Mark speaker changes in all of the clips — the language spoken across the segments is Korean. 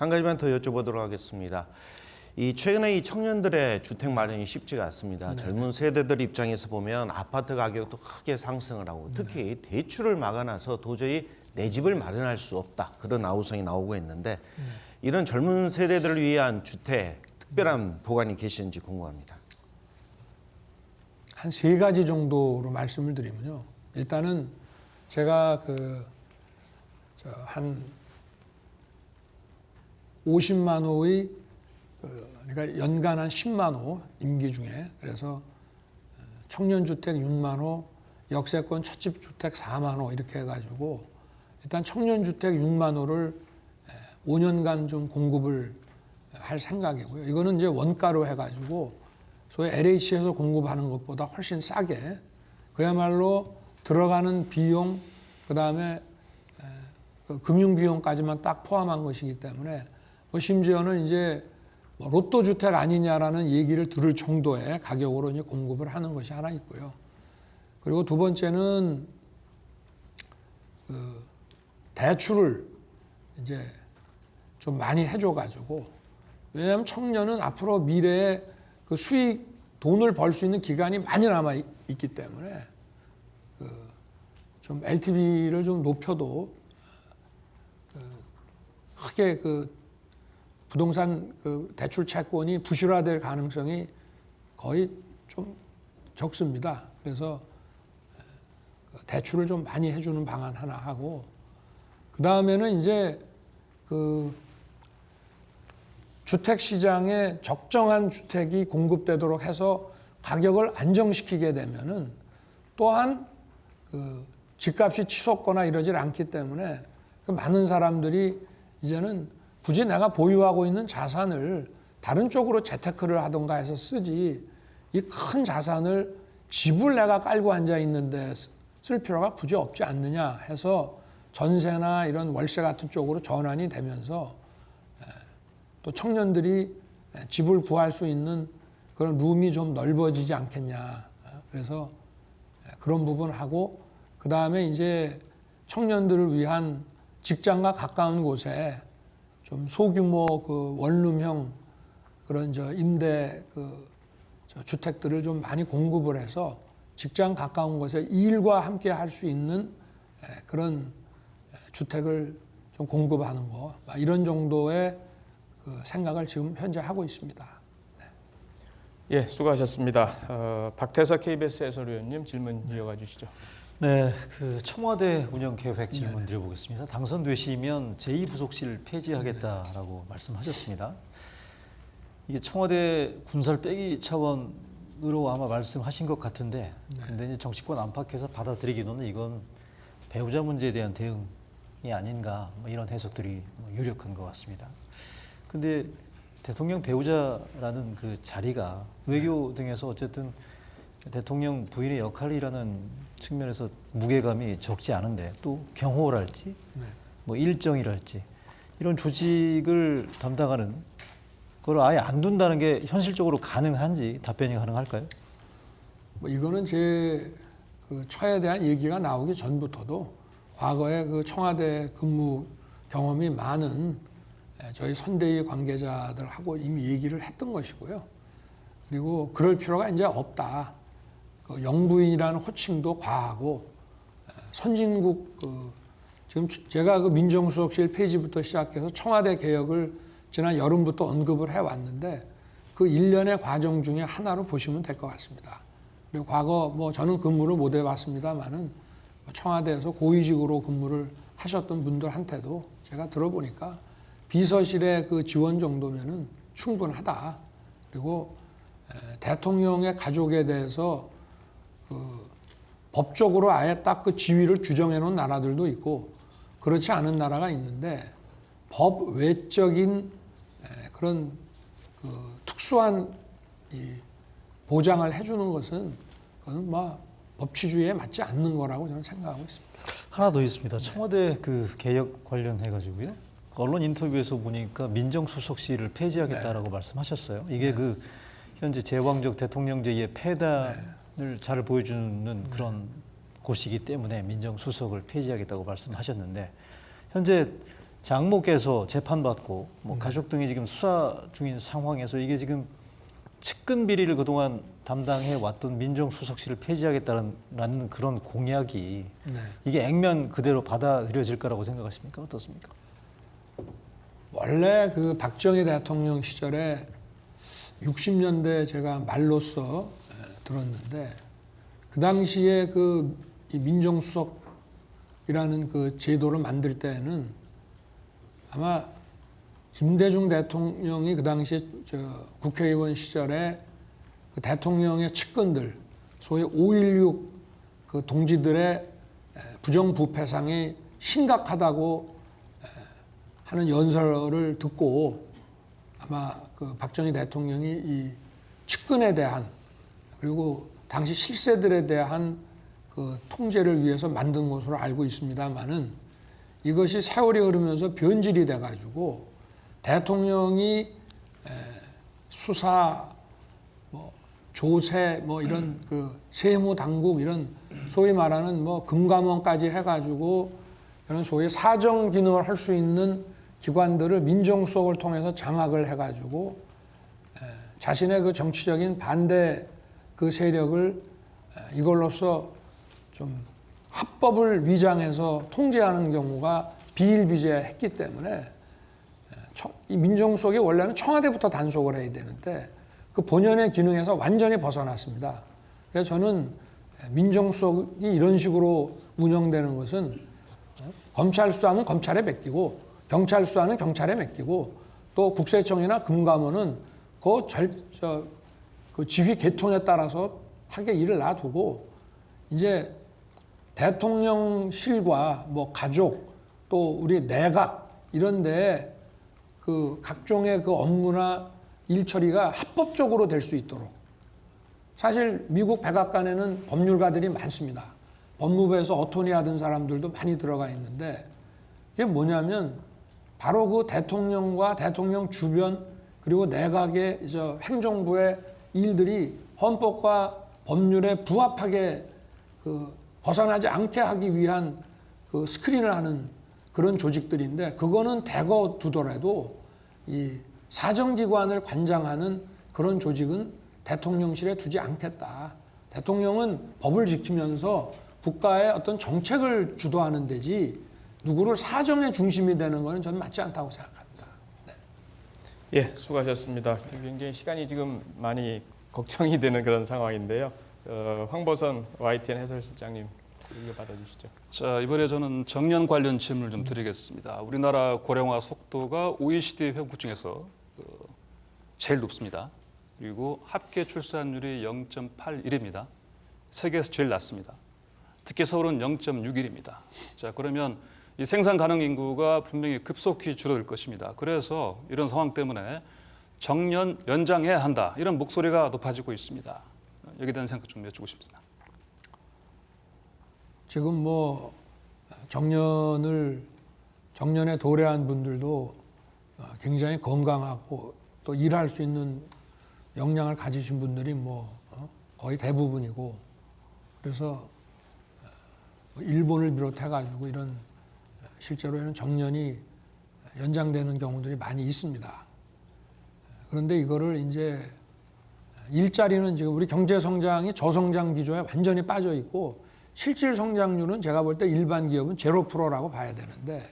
Speaker 1: 한 가지만 더 여쭤보도록 하겠습니다. 이 최근에 이 청년들의 주택 마련이 쉽지가 않습니다. 젊은 세대들 입장에서 보면 아파트 가격도 크게 상승을 하고 특히 대출을 막아놔서 도저히 내 집을 마련할 수 없다. 그런 아우성이 나오고 있는데 이런 젊은 세대들을 위한 주택 특별한 보관이 계시는지 궁금합니다.
Speaker 2: 한 세 가지 정도로 말씀을 드리면요. 일단은 제가 한 50만 호의 그러니까 연간 한 10만 호 임기 중에 그래서 청년주택 6만 호, 역세권 첫집주택 4만 호 이렇게 해가지고 일단 청년주택 6만 호를 5년간 좀 공급을 할 생각이고요. 이거는 이제 원가로 해가지고 소위 LH에서 공급하는 것보다 훨씬 싸게 그야말로 들어가는 비용 그다음에 금융 비용까지만 딱 포함한 것이기 때문에 뭐 심지어는 이제 로또 주택 아니냐라는 얘기를 들을 정도의 가격으로 이제 공급을 하는 것이 하나 있고요. 그리고 두 번째는 대출을 이제 좀 많이 해줘가지고 왜냐하면 청년은 앞으로 미래에 그 수익 돈을 벌 수 있는 기간이 많이 남아 있기 때문에 좀 LTV를 좀 높여도 크게 부동산 대출 채권이 부실화될 가능성이 거의 좀 적습니다. 그래서 대출을 좀 많이 해주는 방안 하나 하고 그 다음에는 이제 주택 시장에 적정한 주택이 공급되도록 해서 가격을 안정시키게 되면은 또한 집값이 치솟거나 이러질 않기 때문에 많은 사람들이 이제는 굳이 내가 보유하고 있는 자산을 다른 쪽으로 재테크를 하던가 해서 쓰지 이 큰 자산을 집을 내가 깔고 앉아 있는데 쓸 필요가 굳이 없지 않느냐 해서 전세나 이런 월세 같은 쪽으로 전환이 되면서 또 청년들이 집을 구할 수 있는 그런 룸이 좀 넓어지지 않겠냐. 그래서 그런 부분하고 그 다음에 이제 청년들을 위한 직장과 가까운 곳에 좀 소규모 원룸형 그런 임대 주택들을 좀 많이 공급을 해서 직장 가까운 곳에 일과 함께 할 수 있는 그런 주택을 좀 공급하는 거 이런 정도의 생각을 지금 현재 하고 있습니다. 네.
Speaker 3: 예, 수고하셨습니다. 박태석 KBS 해설위원님 질문 이어가 주시죠.
Speaker 4: 네, 청와대 운영 계획 질문 드려보겠습니다. 당선되시면 제2부속실 폐지하겠다라고 말씀하셨습니다. 이게 청와대 군사를 빼기 차원으로 아마 말씀하신 것 같은데, 근데 이제 정치권 안팎에서 받아들이기로는 이건 배우자 문제에 대한 대응이 아닌가 뭐 이런 해석들이 유력한 것 같습니다. 근데 대통령 배우자라는 그 자리가 외교 등에서 어쨌든 대통령 부인의 역할이라는 측면에서 무게감이 적지 않은데 또 경호랄지 뭐 일정이랄지 이런 조직을 담당하는 그걸 아예 안 둔다는 게 현실적으로 가능한지 답변이 가능할까요?
Speaker 2: 뭐 이거는 제 처에 대한 얘기가 나오기 전부터도 과거에 청와대 근무 경험이 많은 저희 선대위 관계자들하고 이미 얘기를 했던 것이고요. 그리고 그럴 필요가 이제 없다. 영부인이라는 호칭도 과하고 선진국 지금 제가 민정수석실 폐지부터 시작해서 청와대 개혁을 지난 여름부터 언급을 해왔는데 그 일련의 과정 중에 하나로 보시면 될 것 같습니다. 그리고 과거 저는 근무를 못 해봤습니다만은 청와대에서 고위직으로 근무를 하셨던 분들한테도 제가 들어보니까 비서실의 지원 정도면은 충분하다. 그리고 대통령의 가족에 대해서 법적으로 아예 딱 지위를 규정해 놓은 나라들도 있고 그렇지 않은 나라가 있는데 법 외적인 그런 특수한 보장을 해주는 것은 그건 법치주의에 맞지 않는 거라고 저는 생각하고 있습니다.
Speaker 4: 하나 더 있습니다. 청와대 개혁 관련해 가지고요. 언론 인터뷰에서 보니까 민정수석실을 폐지하겠다라고 말씀하셨어요. 이게 현재 제왕적 대통령제의 폐단을 잘 보여주는 그런 곳이기 때문에 민정수석을 폐지하겠다고 말씀하셨는데 현재 장모께서 재판받고 뭐 가족 등이 지금 수사 중인 상황에서 이게 지금 측근 비리를 그동안 담당해 왔던 민정수석실을 폐지하겠다는 그런 공약이
Speaker 2: 네.
Speaker 4: 이게 액면 그대로 받아들여질 거라고 생각하십니까? 어떻습니까?
Speaker 2: 원래 그 박정희 대통령 시절에 60년대 제가 말로써 들었는데 그 당시에 이 민정수석이라는 그 제도를 만들 때는 아마 김대중 대통령이 그 당시에 국회의원 시절에 그 대통령의 측근들, 소위 5.16 그 동지들의 부정부패상이 심각하다고 하는 연설을 듣고 아마 그 박정희 대통령이 이 측근에 대한 그리고 당시 실세들에 대한 그 통제를 위해서 만든 것으로 알고 있습니다만은 이것이 세월이 흐르면서 변질이 돼가지고 대통령이 수사, 뭐 조세, 뭐 이런 그 세무 당국 이런 소위 말하는 뭐 금감원까지 해가지고 이런 소위 사정 기능을 할 수 있는 기관들을 민정수석을 통해서 장악을 해가지고 자신의 그 정치적인 반대 그 세력을 이걸로써 좀 합법을 위장해서 통제하는 경우가 비일비재했기 때문에 이 민정수석이 원래는 청와대부터 단속을 해야 되는데 그 본연의 기능에서 완전히 벗어났습니다. 그래서 저는 민정수석이 이런 식으로 운영되는 것은 검찰 수사는 검찰에 맡기고 경찰 수사는 경찰에 맡기고 또 국세청이나 금감원은 그 지휘 계통에 따라서 하게 일을 놔두고 이제 대통령실과 뭐 가족 또 우리 내각 이런데 그 각종의 그 업무나 일 처리가 합법적으로 될 수 있도록 사실 미국 백악관에는 법률가들이 많습니다. 법무부에서 어토니 하던 사람들도 많이 들어가 있는데 이게 뭐냐면 바로 그 대통령과 대통령 주변 그리고 내각의 행정부의 일들이 헌법과 법률에 부합하게 그 벗어나지 않게 하기 위한 그 스크린을 하는 그런 조직들인데 그거는 대거 두더라도 이 사정기관을 관장하는 그런 조직은 대통령실에 두지 않겠다. 대통령은 법을 지키면서 국가의 어떤 정책을 주도하는 데지 누구를 사정의 중심이 되는 것은 저는 맞지 않다고 생각합니다. 네.
Speaker 3: 예, 수고하셨습니다. 굉장히 시간이 지금 많이 걱정이 되는 그런 상황인데요. 황보선 YTN 해설실장님 이어받아 주시죠.
Speaker 5: 자, 이번에 저는 정년 관련 질문을 좀 드리겠습니다. 우리나라 고령화 속도가 OECD 회원국 중에서 제일 높습니다. 그리고 합계 출산율이 0.81입니다. 세계에서 제일 낮습니다. 특히 서울은 0.61입니다. 자, 그러면 이 생산 가능 인구가 분명히 급속히 줄어들 것입니다. 그래서 이런 상황 때문에 정년 연장해야 한다. 이런 목소리가 높아지고 있습니다. 여기에 대한 생각 좀 여쭙고 싶습니다.
Speaker 2: 지금 뭐 정년에 도래한 분들도 굉장히 건강하고 또 일할 수 있는 역량을 가지신 분들이 뭐 거의 대부분이고 그래서 일본을 비롯해 가지고 이런 실제로는 정년이 연장되는 경우들이 많이 있습니다. 그런데 이거를 이제 일자리는 지금 우리 경제 성장이 저성장 기조에 완전히 빠져 있고 실질 성장률은 제가 볼 때 일반 기업은 0%라고 봐야 되는데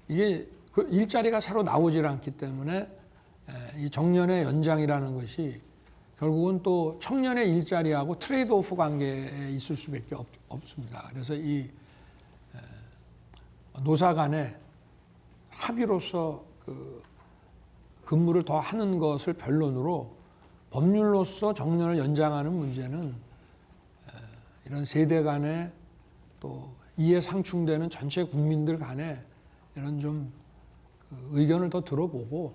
Speaker 2: 이게 그 일자리가 새로 나오질 않기 때문에 이 정년의 연장이라는 것이 결국은 또 청년의 일자리하고 트레이드 오프 관계에 있을 수밖에 없습니다. 그래서 이 노사 간의 합의로서 그 근무를 더 하는 것을 변론으로 법률로서 정년을 연장하는 문제는 이런 세대 간에 또 이해 상충되는 전체 국민들 간에 이런 좀 의견을 더 들어보고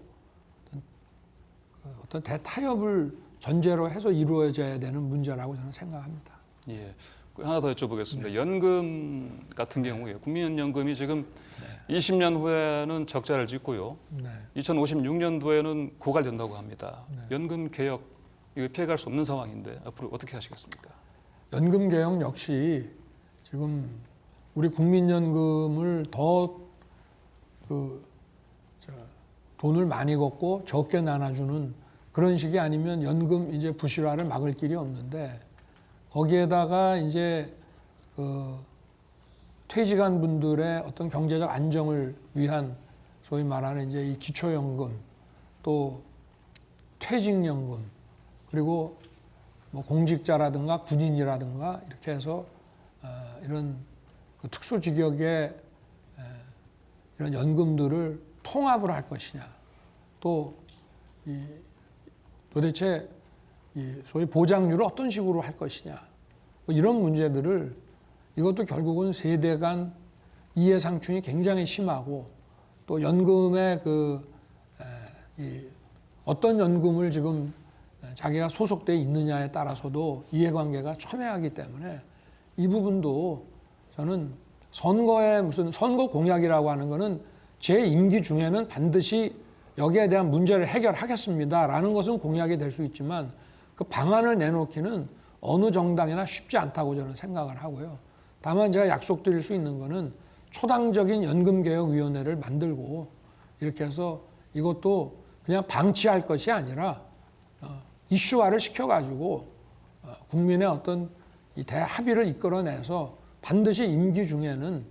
Speaker 2: 어떤 대타협을 전제로 해서 이루어져야 되는 문제라고 저는 생각합니다.
Speaker 5: 예, 하나 더 여쭤보겠습니다. 연금 같은 경우에 국민연금이 지금 20년 후에는 적자를 짓고요. 2056년도에는 고갈된다고 합니다. 연금 개혁 이거 피해갈 수 없는 상황인데 앞으로 어떻게 하시겠습니까?
Speaker 2: 연금 개혁 역시 지금 우리 국민연금을 더 돈을 많이 걷고 적게 나눠주는 그런 식이 아니면 연금 이제 부실화를 막을 길이 없는데, 거기에다가 이제 퇴직한 분들의 어떤 경제적 안정을 위한 소위 말하는 이제 이 기초연금, 또 퇴직연금, 그리고 뭐 공직자라든가 군인이라든가 이렇게 해서 이런 특수직역의 이런 연금들을 통합을 할 것이냐, 또 도대체 소위 보장률을 어떤 식으로 할 것이냐, 뭐 이런 문제들을, 이것도 결국은 세대 간 이해상충이 굉장히 심하고, 또 연금의 어떤 연금을 지금 자기가 소속돼 있느냐에 따라서도 이해관계가 첨예하기 때문에 이 부분도 저는 선거에 무슨 선거 공약이라고 하는 거는 제 임기 중에는 반드시 여기에 대한 문제를 해결하겠습니다라는 것은 공약이 될 수 있지만, 그 방안을 내놓기는 어느 정당이나 쉽지 않다고 저는 생각을 하고요. 다만 제가 약속드릴 수 있는 거는 초당적인 연금개혁위원회를 만들고 이렇게 해서 이것도 그냥 방치할 것이 아니라 이슈화를 시켜가지고 국민의 어떤 이 대합의를 이끌어내서 반드시 임기 중에는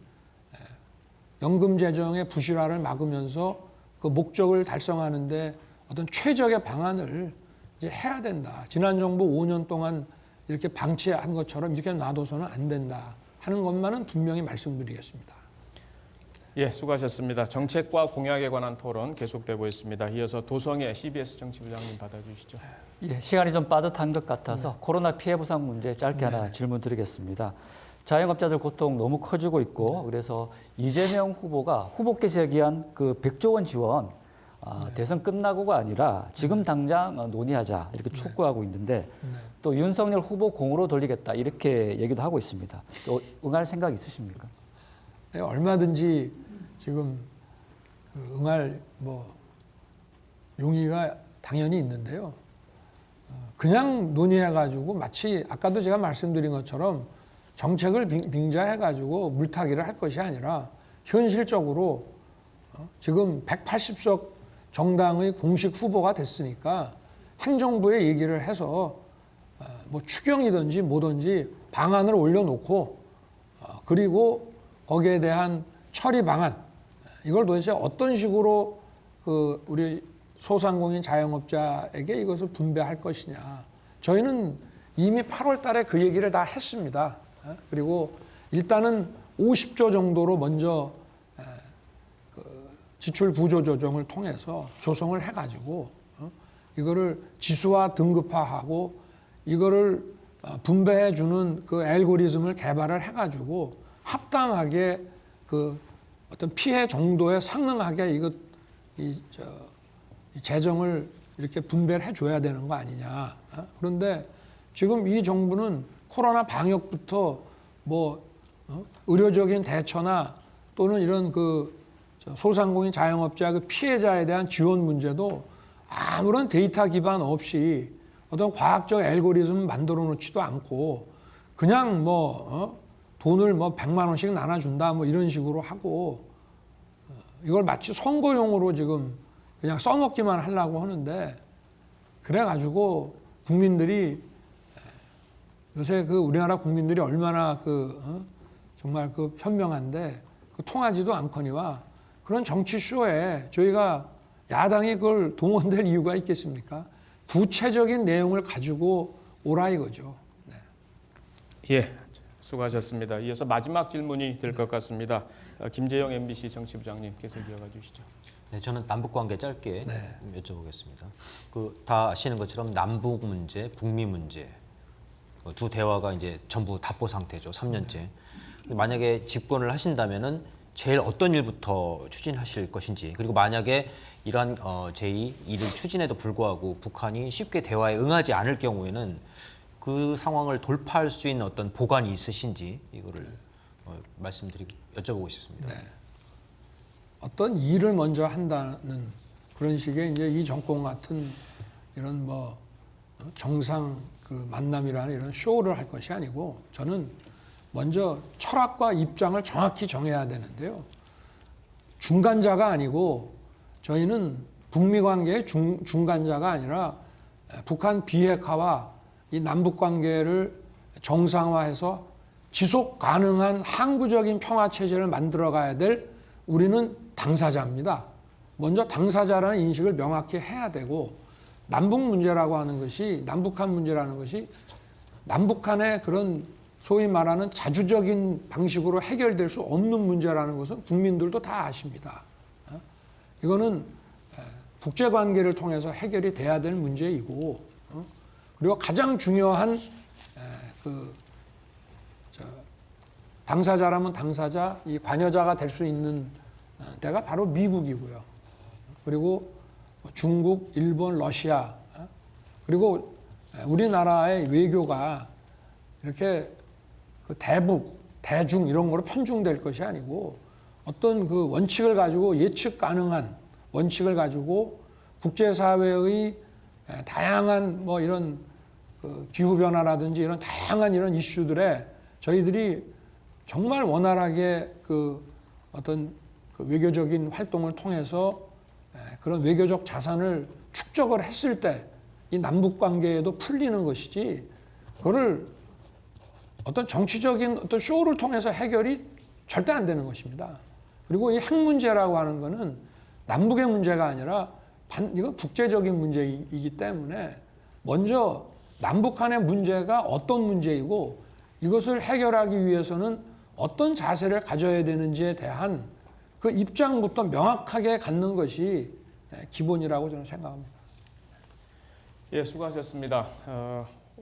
Speaker 2: 연금 재정의 부실화를 막으면서 그 목적을 달성하는데 어떤 최적의 방안을 이제 해야 된다. 지난 정부 5년 동안 이렇게 방치한 것처럼 이렇게 놔둬서는 안 된다 하는 것만은 분명히 말씀드리겠습니다.
Speaker 3: 예, 수고하셨습니다. 정책과 공약에 관한 토론 계속되고 있습니다. 이어서 도성의 CBS 정치부장님 받아주시죠.
Speaker 6: 예, 시간이 좀 빠듯한 것 같아서 코로나 피해 보상 문제 짧게 하나 질문 드리겠습니다. 자영업자들 고통 너무 커지고 있고, 그래서 이재명 후보가 후보께서 얘기한 그 100조 원 지원, 대선 끝나고가 아니라 지금 당장 논의하자 이렇게 촉구하고 있는데, 또 윤석열 후보 공으로 돌리겠다 이렇게 얘기도 하고 있습니다. 또 응할 생각 있으십니까?
Speaker 2: 네, 얼마든지 지금 응할 용의가 당연히 있는데요. 그냥 논의해가지고 마치 아까도 제가 말씀드린 것처럼 정책을 빙자해가지고 물타기를 할 것이 아니라 현실적으로 지금 180석 정당의 공식 후보가 됐으니까 행정부에 얘기를 해서 뭐 추경이든지 뭐든지 방안을 올려놓고, 그리고 거기에 대한 처리 방안, 이걸 도대체 어떤 식으로 우리 소상공인 자영업자에게 이것을 분배할 것이냐. 저희는 이미 8월 달에 그 얘기를 다 했습니다. 그리고 일단은 50조 정도로 먼저 지출 구조 조정을 통해서 조성을 해가지고 이거를 지수화 등급화하고 이거를 분배해 주는 그 알고리즘을 개발을 해가지고 합당하게 그 어떤 피해 정도에 상응하게 이 재정을 이렇게 분배를 해줘야 되는 거 아니냐. 그런데 지금 이 정부는 코로나 방역부터 의료적인 대처나 또는 이런 소상공인 자영업자 그 피해자에 대한 지원 문제도 아무런 데이터 기반 없이 어떤 과학적 알고리즘 만들어 놓지도 않고 그냥 돈을 100만 원씩 나눠준다 이런 식으로 하고 이걸 마치 선거용으로 지금 그냥 써먹기만 하려고 하는데, 그래가지고 국민들이 요새 우리나라 국민들이 얼마나 정말 현명한데 통하지도 않거니와 그런 정치 쇼에 저희가 야당이 그걸 동원될 이유가 있겠습니까? 구체적인 내용을 가지고 오라 이거죠. 네.
Speaker 3: 예, 수고하셨습니다. 이어서 마지막 질문이 될 것 같습니다. 김재영 MBC 정치부장님 계속 이어가 주시죠.
Speaker 7: 네, 저는 남북 관계 짧게 여쭤보겠습니다. 다 아시는 것처럼 남북 문제, 북미 문제 두 대화가 이제 전부 답보 상태죠. 3년째. 만약에 집권을 하신다면은 제일 어떤 일부터 추진하실 것인지, 그리고 만약에 이러한 제2 일을 추진에도 불구하고 북한이 쉽게 대화에 응하지 않을 경우에는 그 상황을 돌파할 수 있는 어떤 보관이 있으신지 이거를 여쭤보고 싶습니다.
Speaker 2: 네. 어떤 일을 먼저 한다는 그런 식의 이제 이 정권 같은 이런 정상 만남이라는 이런 쇼를 할 것이 아니고, 저는 먼저 철학과 입장을 정확히 정해야 되는데요. 중간자가 아니고 저희는 북미 관계의 중간자가 아니라 북한 비핵화와 이 남북 관계를 정상화해서 지속 가능한 항구적인 평화 체제를 만들어 가야 될 우리는 당사자입니다. 먼저 당사자라는 인식을 명확히 해야 되고, 남북 문제라고 하는 것이, 남북한 문제라는 것이 남북한의 그런 소위 말하는 자주적인 방식으로 해결될 수 없는 문제라는 것은 국민들도 다 아십니다. 이거는 국제관계를 통해서 해결이 돼야 될 문제이고, 그리고 가장 중요한 당사자라면 당사자, 이 관여자가 될 수 있는 데가 바로 미국이고요. 그리고 중국, 일본, 러시아, 그리고 우리나라의 외교가 이렇게 그 대북, 대중 이런 거로 편중될 것이 아니고, 어떤 그 원칙을 가지고, 예측 가능한 원칙을 가지고 국제사회의 다양한 뭐 이런 그 기후변화라든지 이런 다양한 이런 이슈들에 저희들이 정말 원활하게 그 어떤 그 외교적인 활동을 통해서 그런 외교적 자산을 축적을 했을 때 이 남북 관계에도 풀리는 것이지, 그거를 어떤 정치적인 어떤 쇼를 통해서 해결이 절대 안 되는 것입니다. 그리고 이 핵 문제라고 하는 거는 남북의 문제가 아니라 이건 국제적인 문제이기 때문에 먼저 남북한의 문제가 어떤 문제이고 이것을 해결하기 위해서는 어떤 자세를 가져야 되는지에 대한 그 입장부터 명확하게 갖는 것이 기본이라고 저는 생각합니다.
Speaker 3: 예, 수고하셨습니다.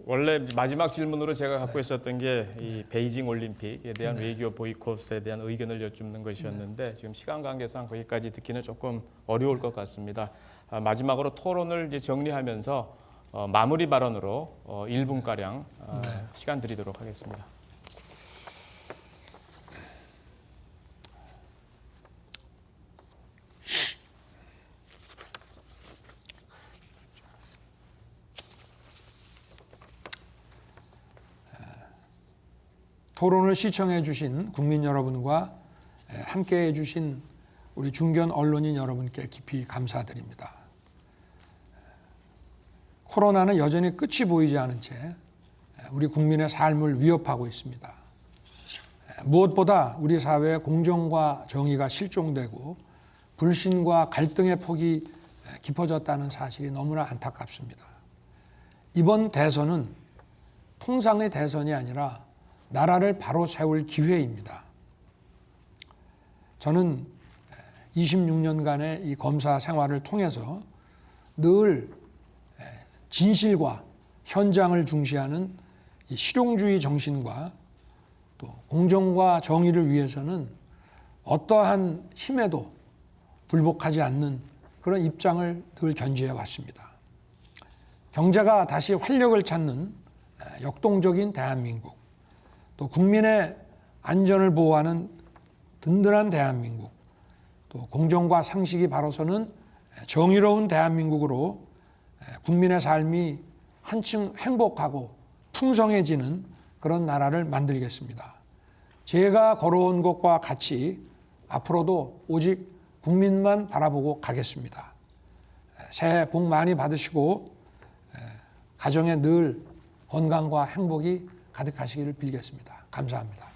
Speaker 3: 원래 마지막 질문으로 제가 갖고 있었던 게 이 베이징 올림픽에 대한 외교 보이콧에 대한 의견을 여쭙는 것이었는데 지금 시간 관계상 거기까지 듣기는 조금 어려울 것 같습니다. 마지막으로 토론을 이제 정리하면서 마무리 발언으로 1분가량 시간 드리도록 하겠습니다.
Speaker 2: 토론을 시청해 주신 국민 여러분과 함께해 주신 우리 중견 언론인 여러분께 깊이 감사드립니다. 코로나는 여전히 끝이 보이지 않은 채 우리 국민의 삶을 위협하고 있습니다. 무엇보다 우리 사회의 공정과 정의가 실종되고 불신과 갈등의 폭이 깊어졌다는 사실이 너무나 안타깝습니다. 이번 대선은 통상의 대선이 아니라 나라를 바로 세울 기회입니다. 저는 26년간의 이 검사 생활을 통해서 늘 진실과 현장을 중시하는 이 실용주의 정신과 또 공정과 정의를 위해서는 어떠한 힘에도 굴복하지 않는 그런 입장을 늘 견지해 왔습니다. 경제가 다시 활력을 찾는 역동적인 대한민국, 또 국민의 안전을 보호하는 든든한 대한민국, 또 공정과 상식이 바로서는 정의로운 대한민국으로 국민의 삶이 한층 행복하고 풍성해지는 그런 나라를 만들겠습니다. 제가 걸어온 것과 같이 앞으로도 오직 국민만 바라보고 가겠습니다. 새해 복 많이 받으시고 가정에 늘 건강과 행복이 가득하시기를 빌겠습니다. 감사합니다.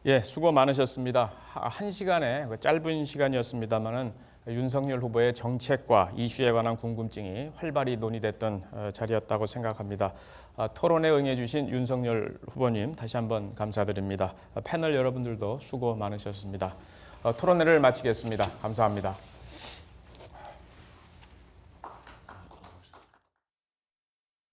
Speaker 3: 예, 수고 많으셨습니다. 1시간의 짧은 시간이었습니다만은 윤석열 후보의 정책과 이슈에 관한 궁금증이 활발히 논의됐던 자리였다고 생각합니다. 토론에 응해주신 윤석열 후보님 다시 한번 감사드립니다. 패널 여러분들도 수고 많으셨습니다. 토론회를 마치겠습니다. 감사합니다.